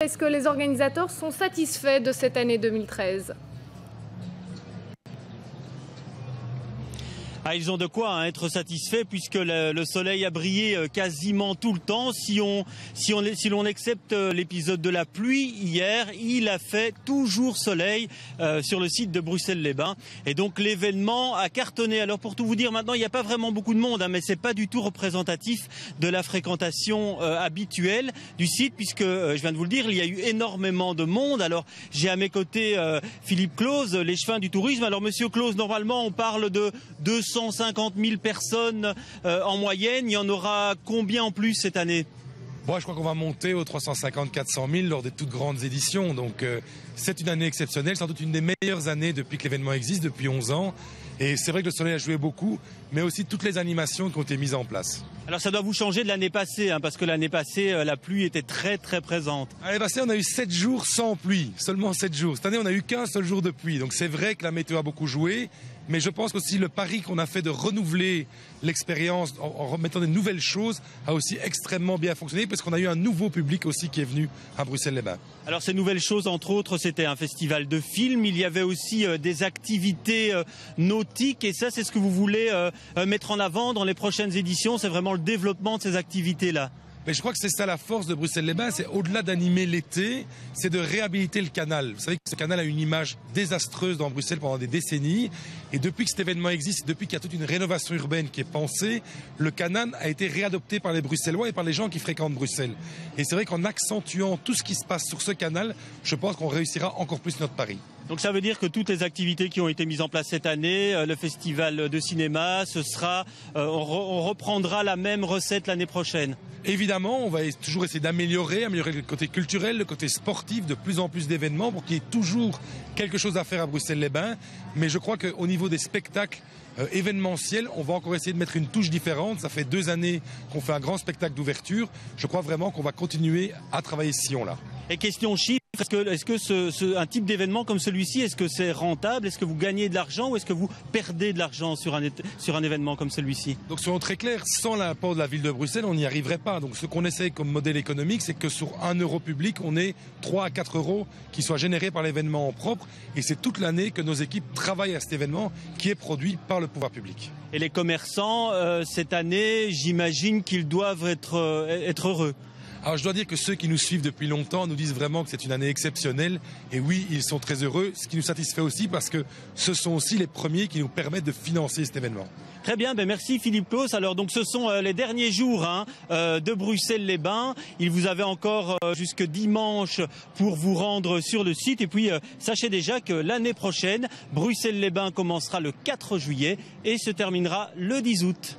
Est-ce que les organisateurs sont satisfaits de cette année 2013 ? Ah, ils ont de quoi être satisfaits puisque le soleil a brillé quasiment tout le temps. Si l'on accepte l'épisode de la pluie hier, il a fait toujours soleil sur le site de Bruxelles-les-Bains. Et donc l'événement a cartonné. Alors pour tout vous dire, maintenant il n'y a pas vraiment beaucoup de monde, mais c'est pas du tout représentatif de la fréquentation habituelle du site puisque, je viens de vous le dire, il y a eu énormément de monde. Alors j'ai à mes côtés Philippe Claus, l'échevin du tourisme. Alors monsieur Claus, normalement on parle de 250 000 personnes en moyenne. Il y en aura combien en plus cette année ? Moi, je crois qu'on va monter aux 350-400 000 lors des toutes grandes éditions. Donc, c'est une année exceptionnelle, sans doute une des meilleures années depuis que l'événement existe, depuis 11 ans. Et c'est vrai que le soleil a joué beaucoup, mais aussi toutes les animations qui ont été mises en place. Alors, ça doit vous changer de l'année passée, parce que l'année passée, la pluie était très, très présente. L'année passée, on a eu 7 jours sans pluie, seulement 7 jours. Cette année, on n'a eu qu'un seul jour de pluie. Donc, c'est vrai que la météo a beaucoup joué. Mais je pense qu'aussi le pari qu'on a fait de renouveler l'expérience en remettant des nouvelles choses a aussi extrêmement bien fonctionné parce qu'on a eu un nouveau public aussi qui est venu à Bruxelles-les-Bains. Alors ces nouvelles choses, entre autres, c'était un festival de films. Il y avait aussi des activités nautiques et ça, c'est ce que vous voulez mettre en avant dans les prochaines éditions. C'est vraiment le développement de ces activités-là. Mais je crois que c'est ça la force de Bruxelles-les-Bains, c'est au-delà d'animer l'été, c'est de réhabiliter le canal. Vous savez que ce canal a une image désastreuse dans Bruxelles pendant des décennies. Et depuis que cet événement existe, depuis qu'il y a toute une rénovation urbaine qui est pensée, le canal a été réadopté par les Bruxellois et par les gens qui fréquentent Bruxelles. Et c'est vrai qu'en accentuant tout ce qui se passe sur ce canal, je pense qu'on réussira encore plus notre pari. Donc ça veut dire que toutes les activités qui ont été mises en place cette année, le festival de cinéma, on reprendra la même recette l'année prochaine. Évidemment, on va toujours essayer d'améliorer le côté culturel, le côté sportif, de plus en plus d'événements pour qu'il y ait toujours quelque chose à faire à Bruxelles-les-Bains. Mais je crois qu'au niveau des spectacles événementiels, on va encore essayer de mettre une touche différente. Ça fait 2 années qu'on fait un grand spectacle d'ouverture. Je crois vraiment qu'on va continuer à travailler ce sillon-là. Et question chiffre, est-ce que un type d'événement comme celui-ci, est-ce que c'est rentable? Est-ce que vous gagnez de l'argent ou est-ce que vous perdez de l'argent sur un événement comme celui-ci? Donc soyons très clairs, sans l'apport de la ville de Bruxelles, on n'y arriverait pas. Donc ce qu'on essaye comme modèle économique, c'est que sur 1 euro public, on ait 3 à 4 euros qui soient générés par l'événement en propre. Et c'est toute l'année que nos équipes travaillent à cet événement qui est produit par le pouvoir public. Et les commerçants, cette année, j'imagine qu'ils doivent être heureux. Alors je dois dire que ceux qui nous suivent depuis longtemps nous disent vraiment que c'est une année exceptionnelle. Et oui, ils sont très heureux, ce qui nous satisfait aussi parce que ce sont aussi les premiers qui nous permettent de financer cet événement. Très bien, merci Philippe Claus. Alors donc ce sont les derniers jours de Bruxelles-les-Bains. Il vous avait encore jusque dimanche pour vous rendre sur le site. Et puis sachez déjà que l'année prochaine, Bruxelles-les-Bains commencera le 4 juillet et se terminera le 10 août.